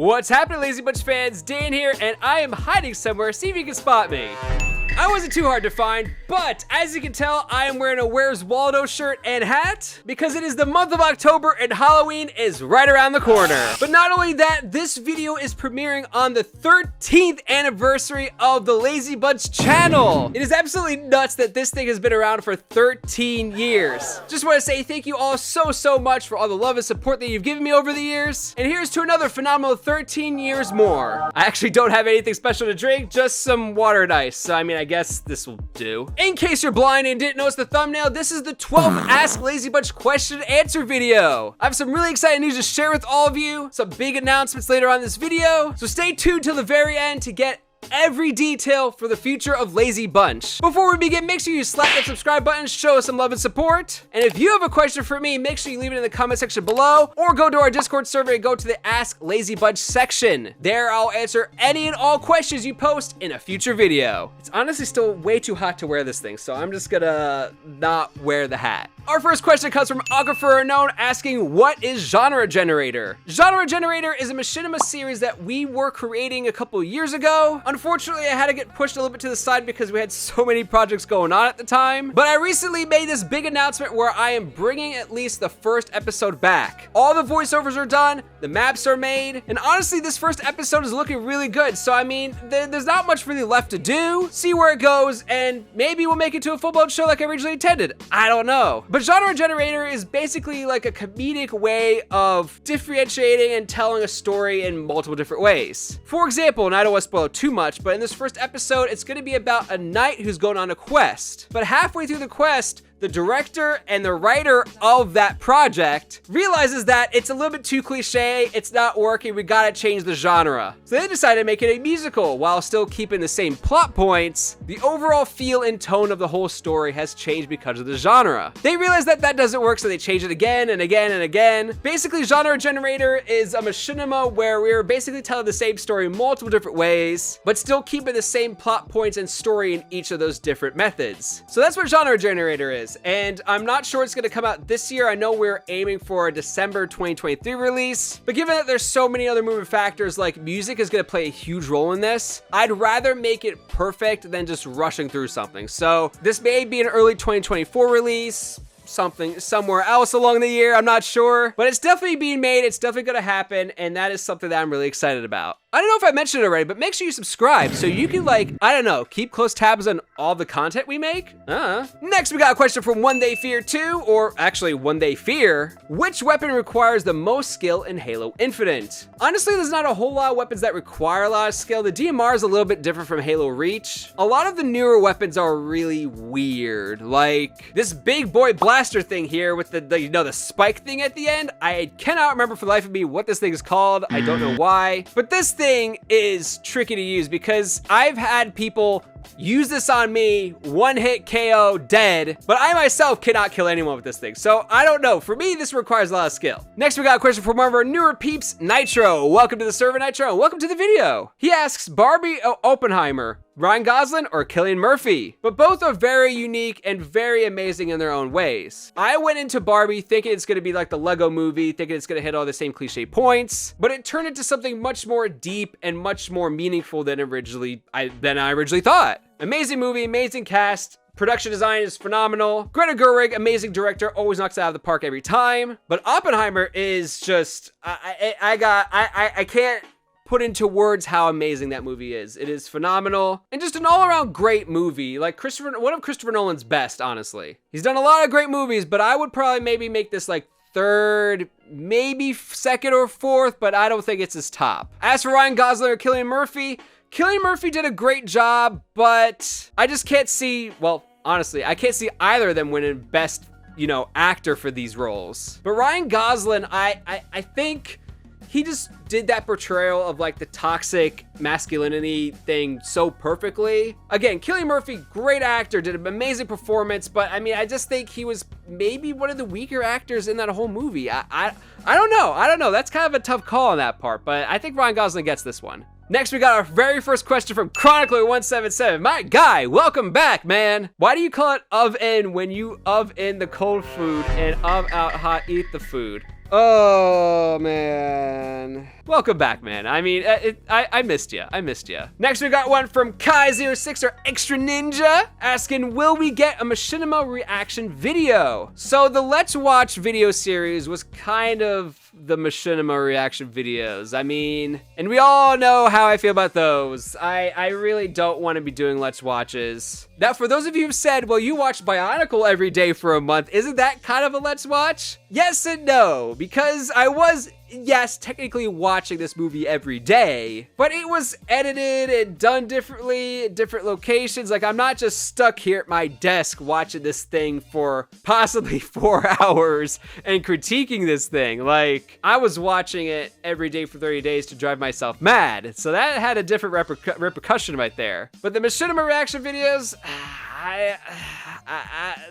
What's happening, Lazy Bunch fans? Dan here, and I am hiding somewhere. See if you can spot me. I wasn't too hard to find, but as you can tell, I am wearing a Where's Waldo shirt and hat because it is the month of October and Halloween is right around the corner. But not only that, this video is premiering on the 13th anniversary of the Lazy Bunch channel. It is absolutely nuts that this thing has been around for 13 years. Just want to say thank you all so much for all the love and support that you've given me over the years. And here's to another phenomenal 13 years more. I actually don't have anything special to drink, just some water and ice. So I mean, I guess this will do. In case you're blind and didn't notice the thumbnail, this is the 12th Ask Lazy Bunch question and answer video. I have some really exciting news to share with all of you, some big announcements later on in this video, so stay tuned till the very end to get every detail for the future of Lazy Bunch. Before we begin, make sure you slap that subscribe button, show us some love and support. And if you have a question for me, make sure you leave it in the comment section below, or go to our Discord server and go to the Ask Lazy Bunch section. There, I'll answer any and all questions you post in a future video. It's honestly still way too hot to wear this thing, so I'm just gonna not wear the hat. Our first question comes from Aquifer Unknown asking, what is Genre Generator? Genre Generator is a Machinima series that we were creating a couple years ago. Unfortunately, I had to get pushed a little bit to the side because we had so many projects going on at the time. But I recently made this big announcement where I am bringing at least the first episode back. All the voiceovers are done, the maps are made, and honestly, this first episode is looking really good. So I mean, there's not much really left to do. See where it goes, and maybe we'll make it to a full-blown show like I originally intended. I don't know. But Genre Generator is basically like a comedic way of differentiating and telling a story in multiple different ways. For example, and I don't want to spoil too much, but in this first episode, it's going to be about a knight who's going on a quest. But halfway through the quest, the director and the writer of that project realizes that it's a little bit too cliche, it's not working, we gotta change the genre. So they decided to make it a musical while still keeping the same plot points. The overall feel and tone of the whole story has changed because of the genre. They realized that that doesn't work, so they changed it again and again and again. Basically, Genre Generator is a machinima where we're basically telling the same story in multiple different ways, but still keeping the same plot points and story in each of those different methods. So that's what Genre Generator is. And I'm not sure it's gonna come out this year. I know we're aiming for a December 2023 release, but given that there's so many other moving factors, like music is gonna play a huge role in this, I'd rather make it perfect than just rushing through something. So this may be an early 2024 release, somewhere else along the year, I'm not sure, but it's definitely being made, it's definitely gonna happen, and that is something that I'm really excited about. I don't know if I mentioned it already, but make sure you subscribe so you can, like, I don't know, keep close tabs on all the content we make. Next, we got a question from One Day Fear 2, or actually One Day Fear. Which weapon requires the most skill in Halo Infinite? Honestly, there's not a whole lot of weapons that require a lot of skill. The DMR is a little bit different from Halo Reach. A lot of the newer weapons are really weird, like this big boy blaster thing here with the you know, the spike thing at the end. I cannot remember for the life of me what this thing is called. I don't know why, but this thing is tricky to use because I've had people use this on me, one hit KO, dead, but I myself cannot kill anyone with this thing. So I don't know. For me, this requires a lot of skill. Next, we got a question from one of our newer peeps, Nitro. Welcome to the server, Nitro. Welcome to the video. He asks, Barbie Oppenheimer, Ryan Gosling, or Cillian Murphy? But both are very unique and very amazing in their own ways. I went into Barbie thinking it's gonna be like the Lego movie, thinking it's gonna hit all the same cliche points, but it turned into something much more deep and much more meaningful than I originally thought. Amazing movie, amazing cast. Production design is phenomenal. Greta Gerwig, amazing director, always knocks it out of the park every time. But Oppenheimer is just, I can't put into words how amazing that movie is. It is phenomenal and just an all-around great movie. Like one of Christopher Nolan's best, honestly. He's done a lot of great movies, but I would probably maybe make this like third, maybe second or fourth, but I don't think it's his top. As for Ryan Gosling or Cillian Murphy did a great job, but I just can't see, well, honestly, I can't see either of them winning best, you know, actor for these roles. But Ryan Gosling, I think he just did that portrayal of like the toxic masculinity thing so perfectly. Again, Cillian Murphy, great actor, did an amazing performance, but I mean, I just think he was maybe one of the weaker actors in that whole movie. I don't know. That's kind of a tough call on that part, but I think Ryan Gosling gets this one. Next, we got our very first question from Chronicler177. My guy, welcome back, man. Why do you call it of-in when you of-in the cold food and of-out hot eat the food? Oh, man. welcome back, man. I mean, I missed you. I missed you. Next, we got one from Kai06 or XtraNinja asking, will we get a Machinima reaction video? So the Let's Watch video series was kind of the Machinima reaction videos. I mean, and we all know how I feel about those. I really don't want to be doing Let's Watches. Now, for those of you who've said, well, you watch Bionicle every day for a month, isn't that kind of a Let's Watch? Yes and no, because I was, yes, technically watching this movie every day, but it was edited and done differently at different locations. Like, I'm not just stuck here at my desk watching this thing for possibly 4 hours and critiquing this thing. Like, I was watching it every day for 30 days to drive myself mad. So that had a different repercussion right there. But the Machinima reaction videos,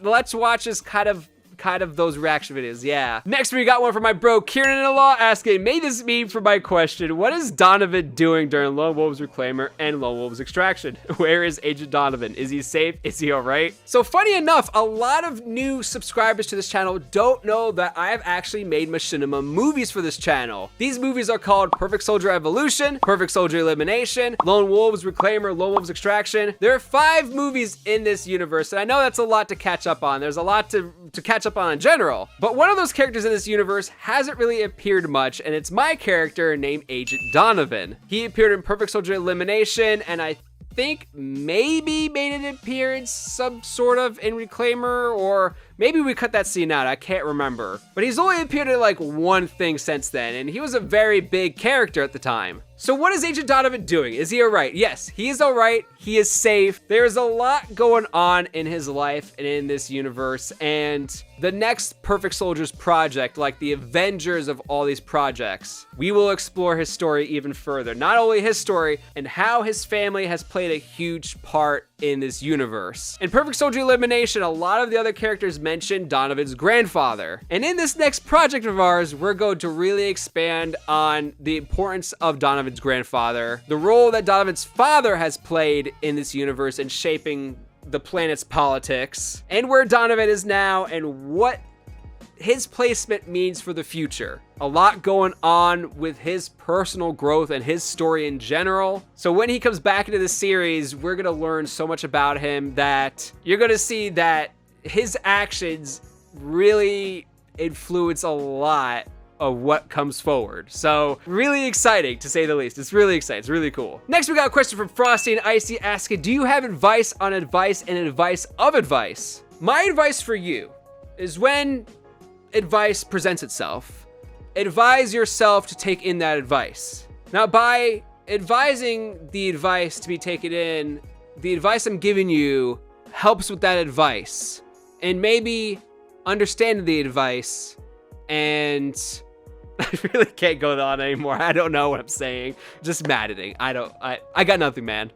Let's Watch is kind of those reaction videos, yeah. Next, we got one from my bro Kiernan-in-Law asking, may this be for my question, what is Donovan doing during Lone Wolf's Reclaimer and Lone Wolf's Extraction? Where is Agent Donovan? Is he safe? Is he all right? So funny enough, a lot of new subscribers to this channel don't know that I have actually made Machinima movies for this channel. These movies are called Perfect Soldier Evolution, Perfect Soldier Elimination, Lone Wolf's Reclaimer, Lone Wolf's Extraction. There are 5 movies in this universe, and I know that's a lot to catch up on. There's a lot to catch up on in general, but one of those characters in this universe hasn't really appeared much, and it's my character named Agent Donovan. He appeared in Perfect Soldier Elimination, and I think maybe made an appearance some sort of in Reclaimer, or maybe we cut that scene out, I can't remember. But he's only appeared in like one thing since then, and he was a very big character at the time. So what is Agent Donovan doing? Is he all right? Yes, he is all right. He is safe. There's a lot going on in his life and in this universe, and the next Perfect Soldiers project, like the Avengers of all these projects, we will explore his story even further. Not only his story, and how his family has played a huge part in this universe. In Perfect Soldier Elimination, a lot of the other characters mentioned Donovan's grandfather. And in this next project of ours, we're going to really expand on the importance of Donovan's grandfather, the role that Donovan's father has played in this universe in shaping the planet's politics, and where Donovan is now, and what his placement means for the future. A lot going on with his personal growth and his story in general. So when he comes back into the series, we're gonna learn so much about him that you're gonna see that his actions really influence a lot of what comes forward. So really exciting, to say the least. It's really exciting, it's really cool. Next, we got a question from Frosty and Icy asking, do you have advice on advice and advice of advice? My advice for you is, when advice presents itself, advise yourself to take in that advice. Now, by advising the advice to be taken in, the advice I'm giving you helps with that advice, and maybe understanding the advice. And I really can't go on anymore. I don't know what I'm saying. Just maddening. I got nothing, man.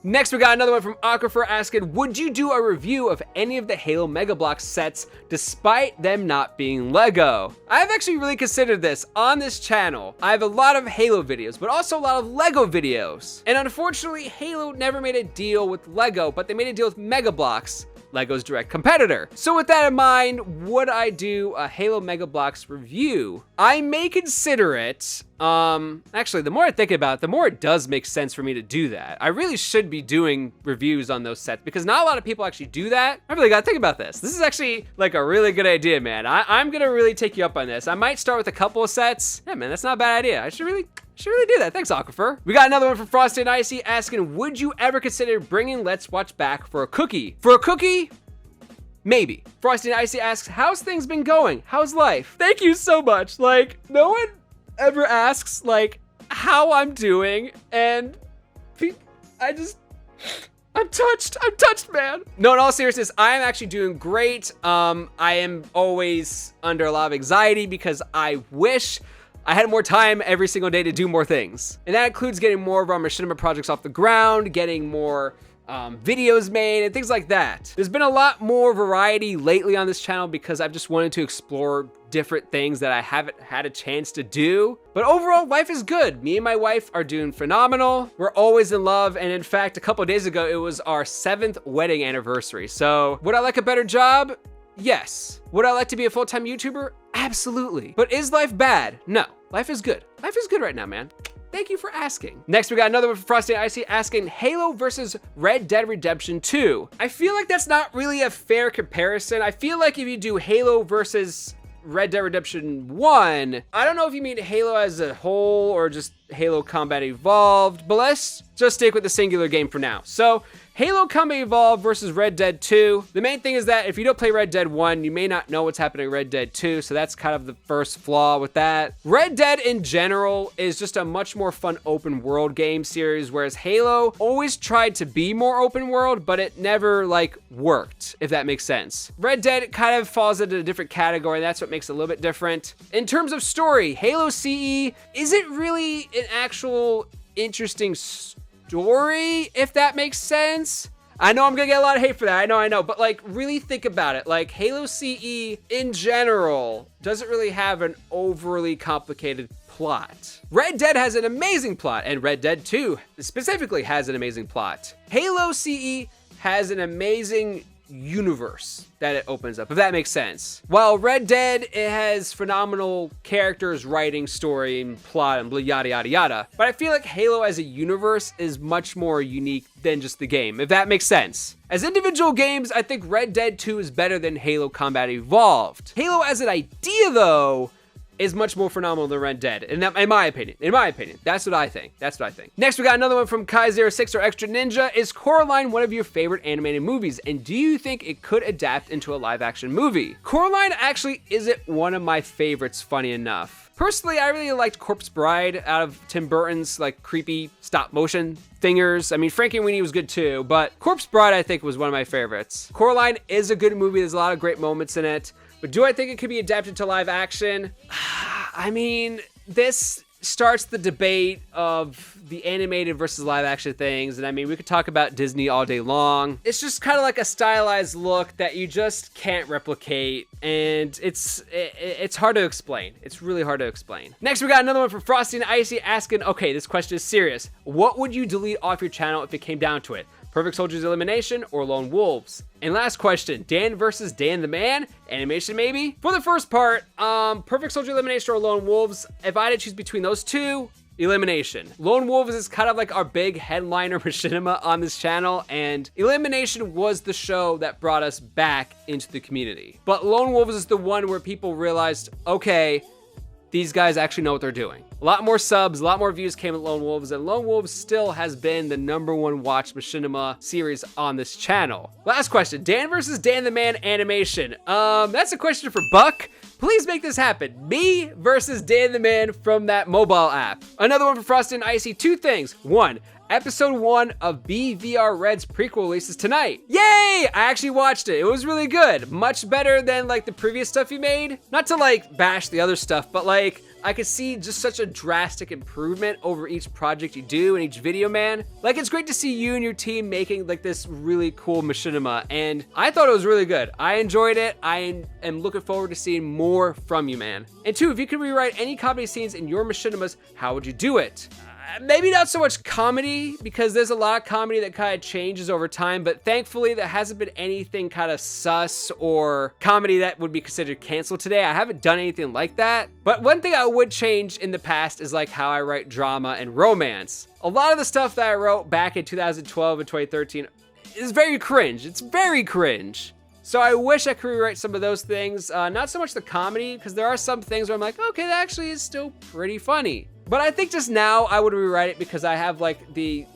Next, we got another one from Aquifer asking, would you do a review of any of the Halo Mega Bloks sets despite them not being Lego? I've actually really considered this on this channel. I have a lot of Halo videos, but also a lot of Lego videos. And unfortunately, Halo never made a deal with Lego, but they made a deal with Mega Bloks, Lego's direct competitor. So with that in mind, would I do a Halo Mega Bloks review? I may consider it. Actually, the more I think about it, the more it does make sense for me to do that. I really should be doing reviews on those sets, because not a lot of people actually do that. I really gotta think about this. This is actually like a really good idea, man. I'm gonna really take you up on this. I might start with a couple of sets. Yeah, man, that's not a bad idea. I should really do that. Thanks, Aquifer. We got another one from Frosty and Icy asking, would you ever consider bringing Let's Watch back for a cookie? For a cookie? Maybe. Frosty and Icy asks, how's things been going? How's life? Thank you so much. Like, no one ever asks, like, how I'm doing, and I'm touched, man. No, in all seriousness, I am actually doing great. I am always under a lot of anxiety because I wish I had more time every single day to do more things. And that includes getting more of our Machinima projects off the ground, getting more videos made, and things like that. There's been a lot more variety lately on this channel because I've just wanted to explore different things that I haven't had a chance to do. But overall, life is good. Me and my wife are doing phenomenal. We're always in love. And in fact, a couple of days ago, it was our 7th wedding anniversary. So would I like a better job? Yes. Would I like to be a full-time YouTuber? Absolutely. But is life bad? No, life is good. Life is good right now, man. Thank you for asking. Next, we got another one from Frosty and Icy asking Halo versus Red Dead Redemption 2. I feel like that's not really a fair comparison. I feel like if you do Halo versus Red Dead Redemption 1, I don't know if you mean Halo as a whole or just Halo Combat Evolved, but let's just stick with the singular game for now. So Halo Combat Evolved versus Red Dead 2. The main thing is that if you don't play Red Dead 1, you may not know what's happening in Red Dead 2, so that's kind of the first flaw with that. Red Dead in general is just a much more fun open world game series, whereas Halo always tried to be more open world, but it never like worked, if that makes sense. Red Dead kind of falls into a different category, and that's what makes it a little bit different. In terms of story, Halo CE isn't really an actual interesting story, if that makes sense. I know I'm gonna get a lot of hate for that, I know, but like really think about it. Like Halo CE in general doesn't really have an overly complicated plot. Red Dead has an amazing plot, and Red Dead 2 specifically has an amazing plot. Halo CE has an amazing universe that it opens up, if that makes sense. While Red Dead, it has phenomenal characters, writing, story, and plot, and yada yada yada. But I feel like Halo as a universe is much more unique than just the game, if that makes sense. As individual games, I think Red Dead 2 is better than Halo Combat Evolved. Halo as an idea, though, is much more phenomenal than Red Dead, in my opinion. That's what I think. Next, we got another one from Kai06 or XtraNinja. Is Coraline one of your favorite animated movies, and do you think it could adapt into a live-action movie? Coraline actually isn't one of my favorites, funny enough. Personally, I really liked Corpse Bride out of Tim Burton's like creepy stop-motion thingers. I mean, Frankenweenie was good too, but Corpse Bride I think was one of my favorites. Coraline is a good movie. There's a lot of great moments in it. But do I think it could be adapted to live action? I mean, this starts the debate of the animated versus live action things. And I mean, we could talk about Disney all day long. It's just kind of like a stylized look that you just can't replicate. And it's hard to explain. It's really hard to explain. Next, we got another one from Frosty and Icy asking, okay, this question is serious. What would you delete off your channel if it came down to it? Perfect Soldiers Elimination or Lone Wolves? And last question, Dan versus Dan the Man? Animation maybe? For the first part, Perfect Soldier Elimination or Lone Wolves, if I had to choose between those two, Elimination. Lone Wolves is kind of like our big headliner machinima on this channel, and Elimination was the show that brought us back into the community. But Lone Wolves is the one where people realized, okay, these guys actually know what they're doing. A lot more subs, a lot more views came with Lone Wolves, and Lone Wolves still has been the #1 watched machinima series on this channel. Last question, Dan versus Dan the Man animation. That's a question for Buck. Please make this happen. Me versus Dan the Man from that mobile app. Another one for Frosty and Icy. Two things. One, Episode 1 of BVR Red's prequel releases tonight. Yay! I actually watched it. It was really good. Much better than like the previous stuff you made. Not to like bash the other stuff, but like I could see just such a drastic improvement over each project you do and each video, man. Like it's great to see you and your team making like this really cool machinima, and I thought it was really good. I enjoyed it. I am looking forward to seeing more from you, man. And two, if you could rewrite any comedy scenes in your machinimas, how would you do it? Maybe not so much comedy, because there's a lot of comedy that kind of changes over time, but thankfully there hasn't been anything kind of sus or comedy that would be considered canceled today. I haven't done anything like that. But one thing I would change in the past is like how I write drama and romance. A lot of the stuff that I wrote back in 2012 and 2013 is very cringe. It's very cringe. So I wish I could rewrite some of those things. Not so much the comedy, because there are some things where I'm like, okay, that actually is still pretty funny. But I think just now I would rewrite it because I have like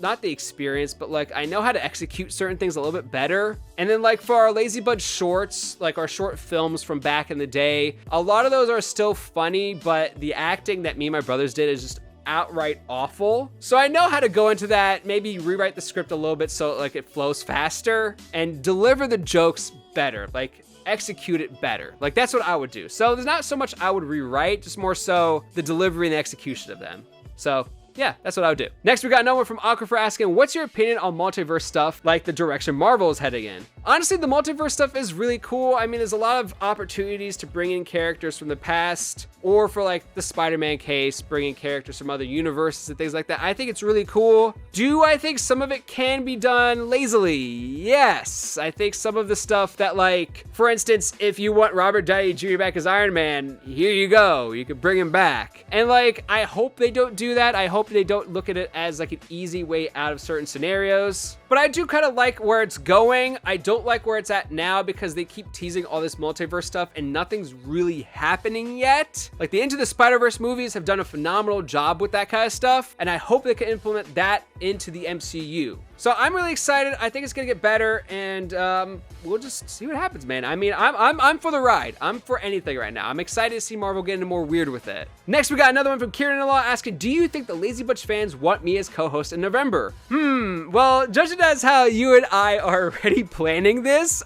not the experience, but like I know how to execute certain things a little bit better. And then like for our Lazy Bud shorts, like our short films from back in the day, a lot of those are still funny, but the acting that me and my brothers did is just outright awful. So I know how to go into that, maybe rewrite the script a little bit so like it flows faster and deliver the jokes better. Like execute it better. Like that's what I would do. So there's not so much I would rewrite, just more so the delivery and the execution of them. So yeah, that's what I would do. Next, we got another one from Aquifer asking, what's your opinion on multiverse stuff like the direction Marvel is heading in? honestly, the multiverse stuff is really cool. I mean, there's a lot of opportunities to bring in characters from the past, or for like the Spider-Man case, bringing characters from other universes and things like that. I think it's really cool. Do I think some of it can be done lazily? Yes. I think some of the stuff that, like, for instance, if you want Robert Downey Jr. back as Iron Man, here you go. You can bring him back. And like, I hope they don't do that. I hope they don't look at it as like an easy way out of certain scenarios. But I do kind of like where it's going. I don't like where it's at now because they keep teasing all this multiverse stuff and nothing's really happening yet. Like the Into the Spider-Verse movies have done a phenomenal job with that kind of stuff, and I hope they can implement that into the MCU. So I'm really excited. I think it's gonna get better, and we'll just see what happens, man. I mean, I'm for the ride. I'm for anything right now. I'm excited to see Marvel get into more weird with it. Next, we got another one from Kiernan-in-Law asking, do you think the Lazy Butch fans want me as co-host in November? Well, judging as how you and I are already planning this,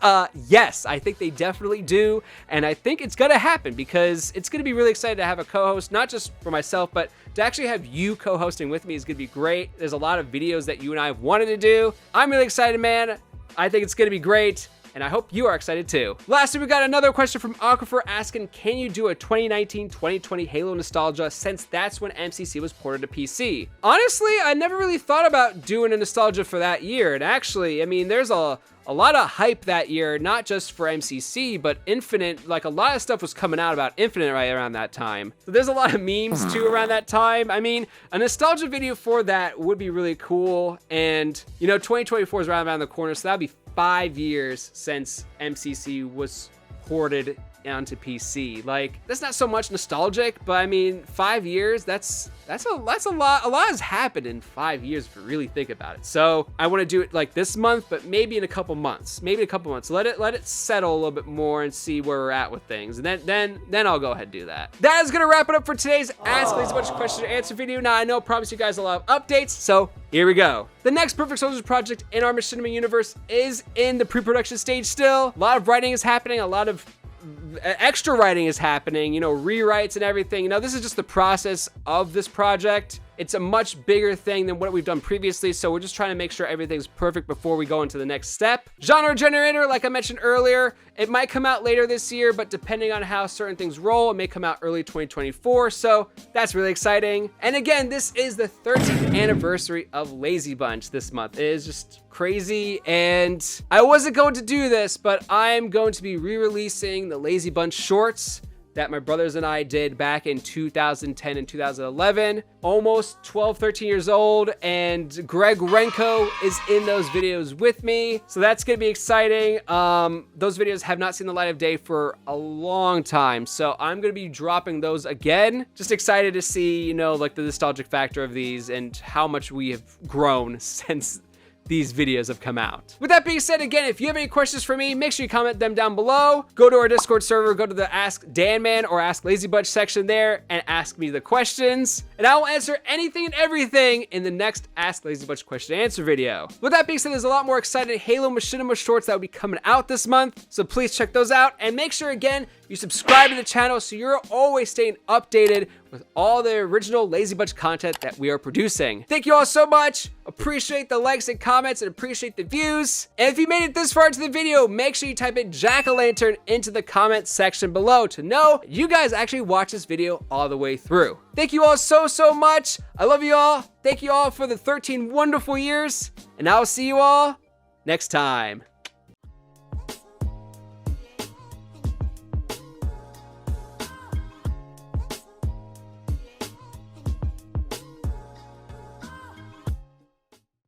yes, I think they definitely do, and I think it's gonna happen because it's gonna be really exciting to have a co-host, not just for myself, but to actually have you co-hosting with me is gonna be great. There's a lot of videos that you and I have wanted to do. I'm really excited, man. I think it's gonna be great, and I hope you are excited too. Lastly, we got another question from Aquifer asking, can you do a 2019-2020 Halo nostalgia since that's when MCC was ported to PC? Honestly, I never really thought about doing a nostalgia for that year, and actually, I mean, there's a lot of hype that year, not just for MCC, but Infinite. Like, a lot of stuff was coming out about Infinite right around that time. So there's a lot of memes too around that time. I mean, a nostalgia video for that would be really cool. And, you know, 2024 is right around the corner, so that'll be 5 years since MCC was ported onto PC. Like, that's not so much nostalgic, but I mean, 5 years, that's a lot. A lot has happened in 5 years if you really think about it. So I want to do it like this month, but maybe in a couple months. Let it settle a little bit more and see where we're at with things, and then I'll go ahead and do that. That is gonna wrap it up for today's Ask Lazy Butch question and answer video. Now I know I promised you guys a lot of updates, so here we go. The next Perfect Soldiers project in our Machinima universe is in the pre-production stage still. A lot of writing is happening, a lot of extra writing is happening, you know, rewrites and everything. You know, this is just the process of this project. It's a much bigger thing than what we've done previously, so we're just trying to make sure everything's perfect before we go into the next step. Genre generator, like I mentioned earlier, it might come out later this year, but depending on how certain things roll, it may come out early 2024, so that's really exciting. And again, this is the 13th anniversary of Lazy Bunch this month. It is just crazy, and I wasn't going to do this, but I'm going to be re-releasing the Lazy Bunch shorts that my brothers and I did back in 2010 and 2011. Almost 12, 13 years old, and Greg Renko is in those videos with me. So that's gonna be exciting. Those videos have not seen the light of day for a long time, so I'm gonna be dropping those again. Just excited to see, you know, like the nostalgic factor of these and how much we have grown since these videos have come out. With that being said, again, if you have any questions for me, make sure you comment them down below. Go to our Discord server, go to the Ask Dan Man or Ask Lazy Butch section there and ask me the questions. And I will answer anything and everything in the next Ask Lazy Butch question and answer video. With that being said, there's a lot more exciting Halo Machinima shorts that will be coming out this month, so please check those out. And make sure, again, you subscribe to the channel so you're always staying updated with all the original Lazy Butch content that we are producing. Thank you all so much. Appreciate the likes and comments and appreciate the views. And if you made it this far into the video, make sure you type in jack-o'-lantern into the comment section below to know you guys actually watched this video all the way through. Thank you all so much. I love you all. Thank you all for the 13 wonderful years, and I will see you all next time.